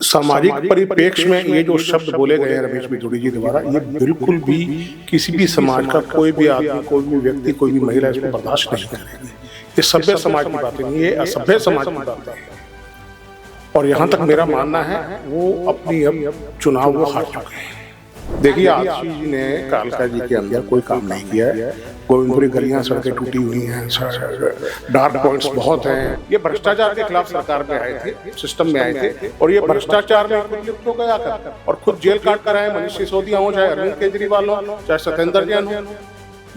सामाजिक परिप्रेक्ष्य में ये जो शब्द बोले गए हैं रमेश बिधूड़ी जी द्वारा, ये बिल्कुल भी किसी भी समाज का कोई भी आदमी, कोई भी व्यक्ति, कोई भी महिला इसको बर्दाश्त नहीं करेगी। ये सभ्य समाज की बातें नहीं, ये असभ्य समाज की बातें हैं। और यहाँ तक मेरा मानना है वो अपनी अब चुनाव वो हार चुके हैं। देखिए, आतिशी जी ने कालका जी के अंदर कोई काम नहीं किया है। गोविंदपुरी गलियां, सड़कें टूटी हुई हैं, डार्क पॉइंट्स बहुत हैं। ये भ्रष्टाचार के खिलाफ सरकार में आए थे, सिस्टम में आए थे, और ये भ्रष्टाचार में लिप्त हो गया कर और खुद जेल काट कर आए। मनीष सिसोदिया हो, चाहे अरविंद केजरीवाल हो, चाहे सत्येंद्र जैन हो,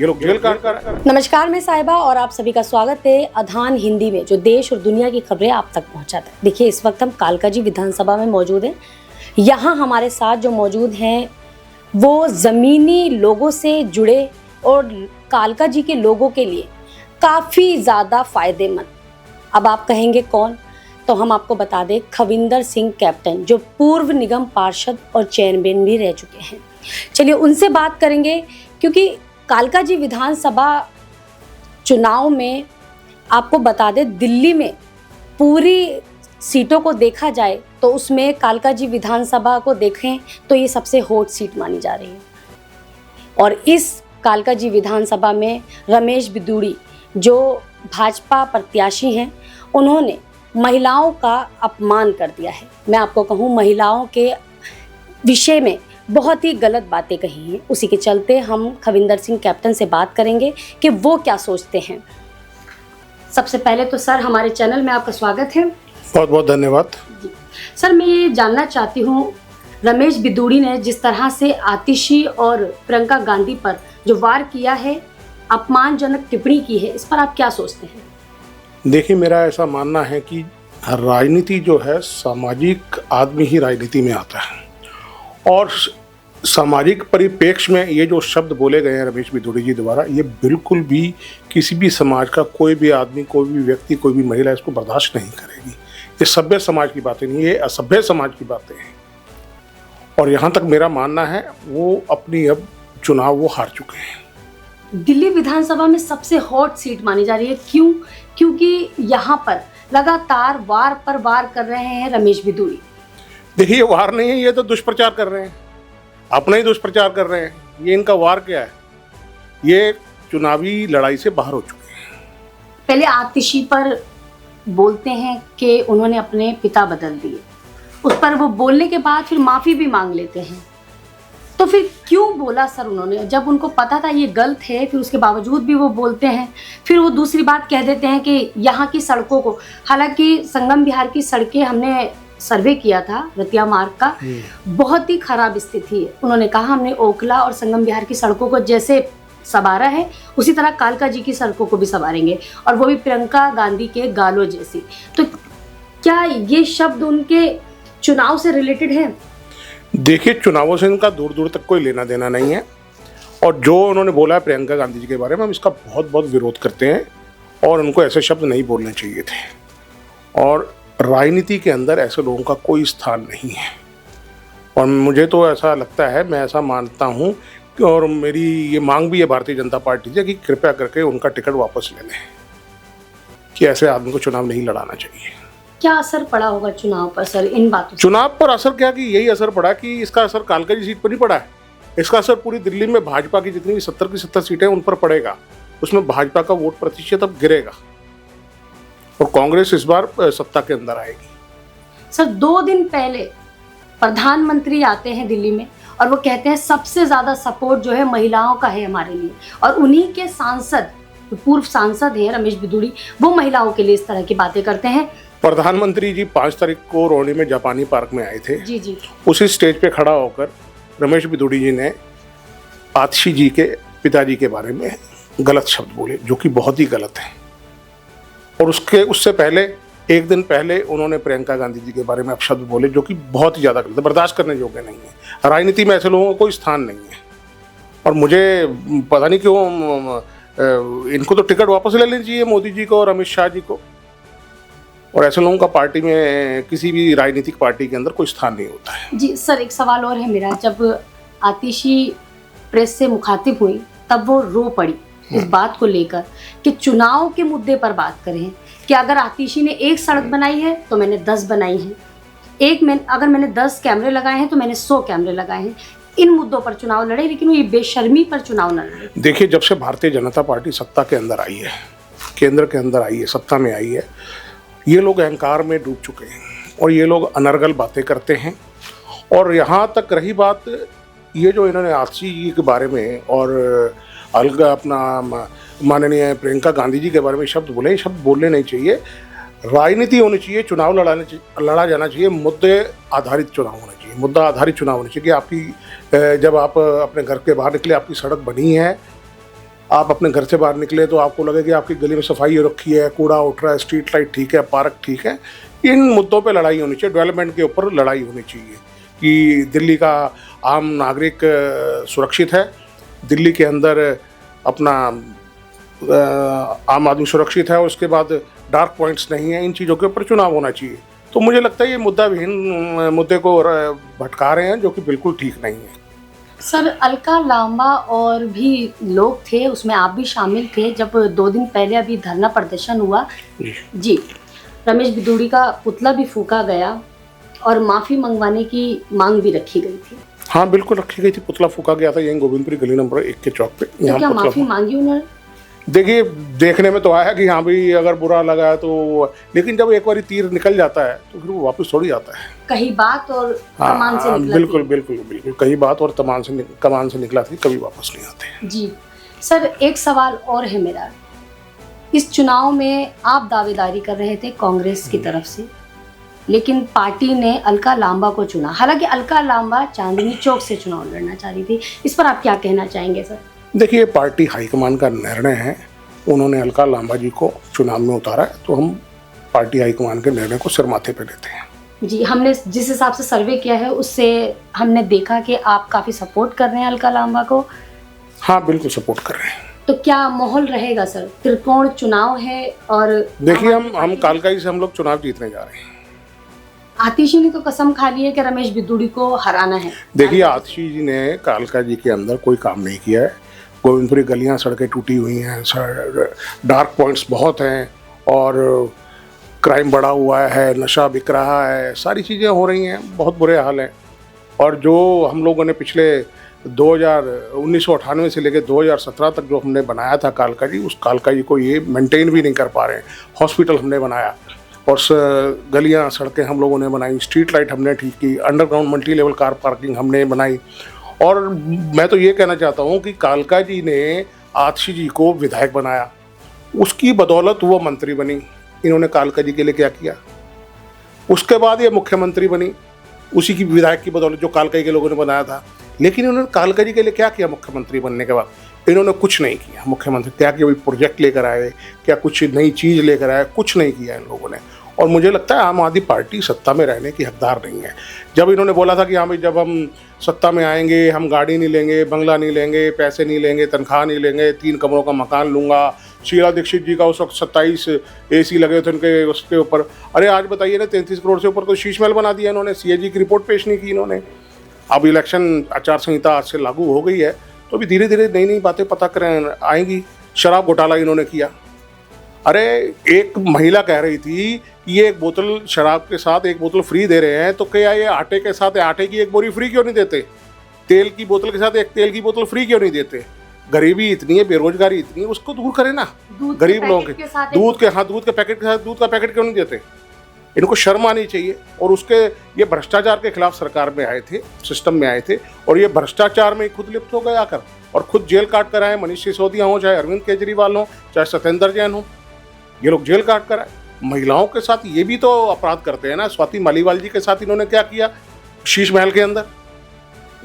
ये लोग जेल काट कर आए। नमस्कार, मैं साहिबा और आप सभी का स्वागत है अधान हिंदी में, जो देश और दुनिया की खबरें आप तक पहुंचाता है। देखिए, इस वक्त हम कालका जी विधानसभा में मौजूद हैं। यहाँ हमारे साथ जो मौजूद हैं वो ज़मीनी लोगों से जुड़े और कालका जी के लोगों के लिए काफ़ी ज़्यादा फ़ायदेमंद। अब आप कहेंगे कौन, तो हम आपको बता दें, खविंदर सिंह कैप्टन, जो पूर्व निगम पार्षद और चेयरमैन भी रह चुके हैं। चलिए उनसे बात करेंगे, क्योंकि कालका जी विधानसभा चुनाव में आपको बता दें, दिल्ली में पूरी सीटों को देखा जाए तो उसमें कालका जी विधानसभा को देखें तो ये सबसे हॉट सीट मानी जा रही है। और इस कालका जी विधानसभा में रमेश बिधूड़ी, जो भाजपा प्रत्याशी हैं, उन्होंने महिलाओं का अपमान कर दिया है। मैं आपको कहूँ, महिलाओं के विषय में बहुत ही गलत बातें कही हैं। उसी के चलते हम खविंदर सिंह कैप्टन से बात करेंगे कि वो क्या सोचते हैं। सबसे पहले तो सर, हमारे चैनल में आपका स्वागत है। बहुत बहुत धन्यवाद सर। मैं ये जानना चाहती हूँ, रमेश बिधूड़ी ने जिस तरह से आतिशी और प्रियंका गांधी पर जो वार किया है, अपमानजनक टिप्पणी की है, इस पर आप क्या सोचते हैं? देखिए, मेरा ऐसा मानना है कि राजनीति जो है, सामाजिक आदमी ही राजनीति में आता है। और सामाजिक परिप्रेक्ष्य में ये जो शब्द बोले गए हैं रमेश बिधूड़ी जी द्वारा, ये बिल्कुल भी किसी भी समाज का कोई भी आदमी, कोई भी व्यक्ति, कोई भी महिला इसको बर्दाश्त नहीं करेगी। ये सभ्य समाज की बातें नहीं, ये असभ्य समाज की बातें हैं। और यहाँ तक मेरा मानना है वो अपनी अब चुनाव वो हार चुके हैं। दिल्ली विधानसभा में सबसे हॉट सीट मानी जा रही है। क्यों? क्योंकि यहाँ पर लगातार वार पर वार कर रहे हैं रमेश बिधूड़ी। देखिए, ये वार नहीं है, ये तो दुष्प्रचार कर रहे हैं, अपना ही दुष्प्रचार कर रहे हैं। ये इनका वार क्या है? ये चुनावी लड़ाई से बाहर हो चुके हैं। पहले आतिशी पर बोलते हैं कि उन्होंने अपने पिता बदल दिए, उस पर वो बोलने के बाद फिर माफ़ी भी मांग लेते हैं। तो फिर क्यों बोला सर उन्होंने, जब उनको पता था ये गलत है, फिर उसके बावजूद भी वो बोलते हैं। फिर वो दूसरी बात कह देते हैं कि यहाँ की सड़कों को, हालांकि संगम बिहार की सड़कें हमने सर्वे किया था, रतिया मार्ग का, बहुत ही खराब स्थिति है। उन्होंने कहा हमने ओखला और संगम बिहार की सड़कों को जैसे संवारा है, उसी तरह कालका जी की सड़कों को भी संवारेंगे, और वो भी प्रियंका गांधी के गालों जैसी। तो क्या ये शब्द उनके चुनाव से रिलेटेड है? देखिए, चुनावों से इनका दूर दूर तक कोई लेना देना नहीं है। और जो उन्होंने बोला है प्रियंका गांधी जी के बारे में, हम इसका बहुत बहुत विरोध करते हैं और उनको ऐसे शब्द नहीं बोलने चाहिए थे। और राजनीति के अंदर ऐसे लोगों का कोई स्थान नहीं है। और मुझे तो ऐसा लगता है, मैं ऐसा मानता हूँ, और मेरी ये मांग भी है भारतीय जनता पार्टी से कि कृपया करके उनका टिकट वापस ले लें, कि ऐसे आदमी को चुनाव नहीं लड़ाना चाहिए। क्या असर पड़ा होगा चुनाव पर सर इन बातों से? चुनाव पर असर क्या, कि यही असर पड़ा कि इसका असर कालका जी सीट पर नहीं पड़ा है, इसका असर पूरी दिल्ली में भाजपा की जितनी भी 70 की 70 सीटें उन पर पड़ेगा। उसमें भाजपा का वोट प्रतिशत अब गिरेगा और कांग्रेस इस बार सत्ता के अंदर आएगी। सर, 2 दिन पहले प्रधानमंत्री आते हैं दिल्ली में और वो कहते हैं सबसे ज्यादा सपोर्ट जो है महिलाओं का है हमारे लिए, और उन्हीं के सांसद, पूर्व सांसद हैं रमेश बिधूड़ी, वो महिलाओं के लिए इस तरह की बातें करते हैं। प्रधानमंत्री जी 5 तारीख को रोहनी में जापानी पार्क में आए थे। जी। उसी स्टेज पे खड़ा होकर रमेश बिधूड़ी जी ने आतिशी जी के पिताजी के बारे में गलत शब्द बोले, जो कि बहुत ही गलत है। और उससे पहले, एक दिन पहले, उन्होंने प्रियंका गांधी जी के बारे में अपशब्द बोले, जो कि बहुत ही ज़्यादा गलत है, बर्दाश्त करने योग्य नहीं है। राजनीति में ऐसे लोगों का कोई स्थान नहीं है। और मुझे पता नहीं क्यों इनको तो टिकट वापस ले लेनी चाहिए, मोदी जी को और अमित शाह जी को। और ऐसे लोगों का पार्टी में, किसी भी राजनीतिक पार्टी के अंदर कोई स्थान नहीं होता है। जी सर, एक सवाल और है मेरा। जब आतिशी प्रेस से मुखातिब हुई तब वो रो पड़ी इस बात को लेकर कि चुनाव के मुद्दे पर बात करें, कि अगर आतिशी ने 1 सड़क बनाई है तो मैंने 10 बनाई है। अगर मैंने 10 कैमरे लगाए हैं तो मैंने 100 कैमरे लगाए हैं। इन मुद्दों पर चुनाव लड़े, लेकिन वो ये बेशर्मी पर चुनाव न लड़े। देखिए, जब से भारतीय जनता पार्टी सत्ता के अंदर आई है, केंद्र के अंदर आई है, सत्ता में आई है, ये लोग अहंकार में डूब चुके हैं और ये लोग अनर्गल बातें करते हैं। और यहाँ तक रही बात, ये जो इन्होंने आतिशी जी के बारे में और अलग अपना माननीय प्रियंका गांधी जी के बारे में शब्द बोले, शब्द बोलने नहीं चाहिए। राजनीति होनी चाहिए, चुनाव लड़ा जाना चाहिए, मुद्दे आधारित चुनाव होना चाहिए, मुद्दा आधारित चुनाव होना चाहिए कि आपकी जब आप अपने घर के बाहर निकले, आपकी सड़क बनी है, आप अपने घर से बाहर निकले तो आपको लगे कि आपकी गली में सफाई हो रखी है, कूड़ा उठ रहा है, स्ट्रीट लाइट ठीक है, पार्क ठीक है। इन मुद्दों पे लड़ाई होनी चाहिए, डेवलपमेंट के ऊपर लड़ाई होनी चाहिए कि दिल्ली का आम नागरिक सुरक्षित है, दिल्ली के अंदर अपना आम आदमी सुरक्षित है, उसके बाद डार्क पॉइंट्स नहीं है। इन चीज़ों के ऊपर चुनाव होना चाहिए। तो मुझे लगता है ये मुद्दा विभिन्न मुद्दे को भटका रहे हैं, जो कि बिल्कुल ठीक नहीं है। सर, अलका लांबा और भी लोग थे, उसमें आप भी शामिल थे, जब 2 दिन पहले अभी धरना प्रदर्शन हुआ जी, रमेश बिदूड़ी का पुतला भी फूका गया और माफ़ी मंगवाने की मांग भी रखी गई थी। हाँ, बिल्कुल रखी गई थी, पुतला फूका गया था यहीं गोविंदपुरी गली नंबर 1 के चौक पे। तो क्या माफ़ी मांगी उन्होंने? देखिए, देखने में तो आया कि हाँ भाई अगर बुरा लगा तो, लेकिन जब एक बार तीर निकल जाता है तो फिर वो वापस थोड़ी आता है। कहीं बात और कमान से निकला। बिल्कुल बिल्कुल बिल्कुल, कहीं बात और कमान से निकला थी, कभी वापस नहीं आते। जी सर, एक सवाल और है मेरा। इस चुनाव में आप दावेदारी कर रहे थे कांग्रेस की तरफ से, लेकिन पार्टी ने अलका लांबा को चुना। हालांकि अलका लांबा चांदनी चौक से चुनाव लड़ना चाह रही थी, इस पर आप क्या कहना चाहेंगे सर? देखिए, पार्टी हाईकमान का निर्णय है, उन्होंने अलका लांबा जी को चुनाव में उतारा है, तो हम पार्टी हाईकमान के निर्णय को सिर माथे पे लेते हैं। जी, हमने जिस हिसाब से सर्वे किया है उससे हमने देखा कि आप काफ़ी सपोर्ट कर रहे हैं अलका लांबा को। हाँ, बिल्कुल सपोर्ट कर रहे हैं। तो क्या माहौल रहेगा सर? त्रिकोण चुनाव है और देखिए, हम कालकाई से हम लोग चुनाव जीतने जा रहे हैं। आतिशी ने तो कसम खा ली है कि रमेश बिदूड़ी को हराना है। देखिए, आतिशी जी ने कालका जी के अंदर कोई काम नहीं किया है। गोविंदपुरी गलियां, सड़कें टूटी हुई हैं, डार्क पॉइंट्स बहुत हैं और क्राइम बढ़ा हुआ है, नशा बिक रहा है, सारी चीज़ें हो रही हैं, बहुत बुरे हाल हैं। और जो हम लोगों ने पिछले 1998 से लेकर 2017 तक जो हमने बनाया था कालका जी, उस कालका जी को ये मेंटेन भी नहीं कर पा रहे हैं। हॉस्पिटल हमने बनाया और गलियां, सड़कें हम लोगों ने बनाई, स्ट्रीट लाइट हमने ठीक की, underground multi level car parking हमने बनाई। और मैं तो ये कहना चाहता हूँ कि कालका जी ने आतिशी जी को विधायक बनाया, उसकी बदौलत वो मंत्री बनी। इन्होंने कालका जी के लिए क्या किया? उसके बाद ये मुख्यमंत्री बनी, उसी की विधायक की बदौलत जो कालका जी के लोगों ने बनाया था। लेकिन इन्होंने कालका जी के लिए क्या किया? मुख्यमंत्री बनने के बाद इन्होंने कुछ नहीं किया। मुख्यमंत्री क्या किया? प्रोजेक्ट लेकर आए, क्या कुछ नई चीज़ लेकर आए? कुछ नहीं किया इन लोगों ने। और मुझे लगता है आम आदमी पार्टी सत्ता में रहने की हकदार नहीं है। जब इन्होंने बोला था कि हाँ भाई, जब हम सत्ता में आएंगे हम गाड़ी नहीं लेंगे, बंगला नहीं लेंगे, पैसे नहीं लेंगे, तनख्वाह नहीं लेंगे, 3 कमरों का मकान लूँगा। शीला दीक्षित जी का उस वक्त 27 AC लगे थे उनके उसके ऊपर। अरे आज बताइए ना, 33 करोड़ से ऊपर तो शीश महल बना दिया इन्होंने। CAG की रिपोर्ट पेश नहीं की इन्होंने। अब इलेक्शन आचार संहिता आज से लागू हो गई है, तो अभी धीरे धीरे नई नई बातें पता करें आएंगी। शराब घोटाला इन्होंने किया। अरे एक महिला कह रही थी कि ये एक बोतल शराब के साथ एक बोतल फ्री दे रहे हैं, तो क्या ये आटे के साथ आटे की एक बोरी फ्री क्यों नहीं देते? तेल की बोतल के साथ एक तेल की बोतल फ्री क्यों नहीं देते? गरीबी इतनी है, बेरोजगारी इतनी है, उसको दूर करें ना। गरीब लोगों के दूध के पैकेट के साथ दूध का पैकेट क्यों नहीं देते? इनको शर्म आनी चाहिए। और उसके ये भ्रष्टाचार के खिलाफ सरकार में आए थे, सिस्टम में आए थे, और ये भ्रष्टाचार में खुद लिप्त हो गए आकर, और खुद जेल काट कर आए। मनीष सिसोदिया हो, चाहे अरविंद केजरीवाल हो, चाहे सत्येंद्र जैन हो, ये लोग जेल काट कर आए। महिलाओं के साथ ये भी तो अपराध करते हैं ना। स्वाति मालीवाल जी के साथ इन्होंने क्या किया? शीश महल के अंदर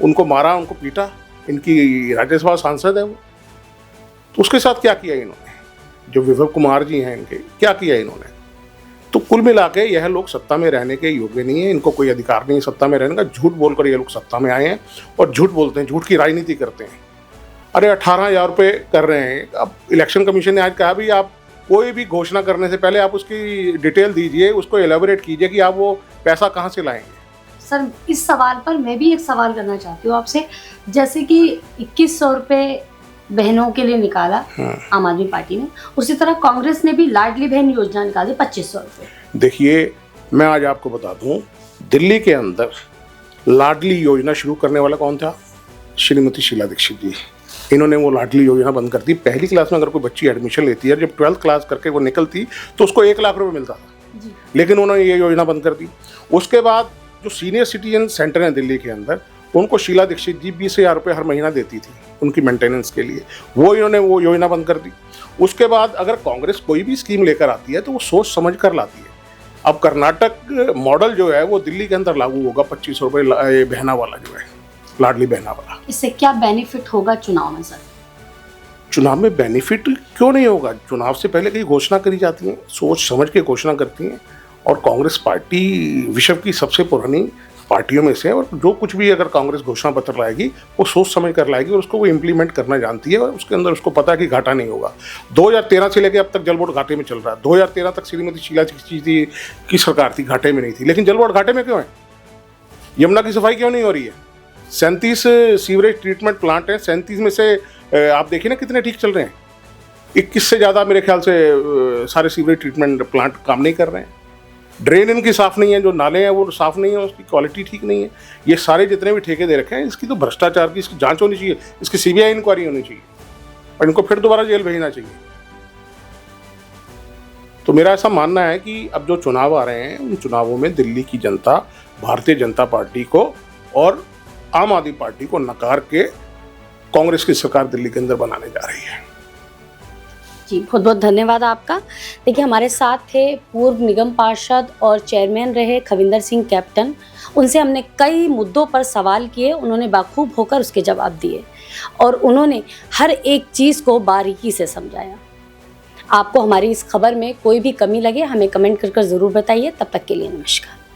उनको मारा, उनको पीटा। इनकी राज्यसभा सांसद है वो, तो उसके साथ क्या किया इन्होंने? जो विभव कुमार जी हैं, इनके क्या किया इन्होंने? तो कुल मिला के यह लोग सत्ता में रहने के योग्य नहीं है। इनको कोई अधिकार नहीं है सत्ता में रहने का। झूठ बोलकर ये लोग सत्ता में आए हैं और झूठ बोलते हैं, झूठ की राजनीति करते हैं। अरे 18,000 रुपये कर रहे हैं। अब इलेक्शन कमीशन ने आज कहा भी आप कोई भी घोषणा करने से पहले आप उसकी डिटेल दीजिए, उसको एलेबोरेट कीजिए कि आप वो पैसा कहाँ से लाएंगे। सर, इस सवाल पर मैं भी एक सवाल करना चाहती हूँ आपसे। जैसे कि 2100 रुपये बहनों के लिए निकाला आम आदमी पार्टी ने, उसी तरह कांग्रेस ने भी लाडली बहन योजना निकाली 2500 रुपये। देखिए, मैं आज आपको बता दूं दिल्ली के अंदर लाडली योजना शुरू करने वाला कौन था? श्रीमती शीला दीक्षित जी। इन्होंने वो लाडली योजना बंद कर दी। पहली क्लास में अगर कोई बच्ची एडमिशन लेती है, जब 12th क्लास करके वो निकलती तो उसको 1 लाख रुपए मिलता था, लेकिन उन्होंने ये योजना बंद कर दी। उसके बाद जो सीनियर सिटीजन सेंटर है दिल्ली के अंदर, उनको शीला दीक्षित जी 20,000 रुपये हर महीना देती थी उनकी मेंटेनेंस के लिए, वो इन्होंने वो योजना बंद कर दी। उसके बाद अगर कांग्रेस कोई भी स्कीम लेकर आती है तो वो सोच समझ कर लाती है। अब कर्नाटक मॉडल जो है वो दिल्ली के अंदर लागू होगा, 25 रुपये बहना वाला जो है, लाडली बहना वाला। इससे क्या बेनिफिट होगा चुनाव में सर? चुनाव में बेनिफिट क्यों नहीं होगा? चुनाव से पहले कई घोषणा करी जाती हैं, सोच समझ के घोषणा करती हैं, और कांग्रेस पार्टी विश्व की सबसे पुरानी पार्टियों में से है, और जो कुछ भी अगर कांग्रेस घोषणा पत्र लाएगी वो सोच समझ कर लाएगी और उसको वो इम्प्लीमेंट करना जानती है, और उसके अंदर उसको पता है कि घाटा नहीं होगा। 2013 से लेकर अब तक जल बोर्ड घाटे में चल रहा है। 2013 तक श्रीमती शीला दीक्षित की सरकार थी, घाटे में नहीं थी, लेकिन जल बोर्ड घाटे में क्यों है? यमुना की सफाई क्यों नहीं हो रही है? 37 सीवरेज ट्रीटमेंट प्लांट हैं, 37 में से आप देखिए ना कितने ठीक चल रहे हैं। 21 से ज़्यादा मेरे ख्याल से सारे सीवरेज ट्रीटमेंट प्लांट काम नहीं कर रहे हैं। ड्रेन इनकी साफ़ नहीं है, जो नाले हैं वो साफ़ नहीं है, उसकी क्वालिटी ठीक नहीं है। ये सारे जितने भी ठेके दे रखे हैं, इसकी तो भ्रष्टाचार की इसकी जांच होनी चाहिए, इसकी सीबीआई इंक्वायरी होनी चाहिए, और इनको फिर दोबारा जेल भेजना चाहिए। तो मेरा ऐसा मानना है कि अब जो चुनाव आ रहे हैं, उन चुनावों में दिल्ली की जनता भारतीय जनता पार्टी को और आम आदमी पार्टी को नकार के कांग्रेस की सरकार दिल्ली के अंदर बनाने जा रही है। जी, बहुत बहुत धन्यवाद आपका। देखिए, हमारे साथ थे पूर्व निगम पार्षद और चेयरमैन रहे खविंदर सिंह कैप्टन। उनसे हमने कई मुद्दों पर सवाल किए, उन्होंने बाखूब होकर उसके जवाब दिए, और उन्होंने हर एक चीज़ को बारीकी से समझाया। आपको हमारी इस खबर में कोई भी कमी लगे, हमें कमेंट कर ज़रूर बताइए। तब तक के लिए नमस्कार।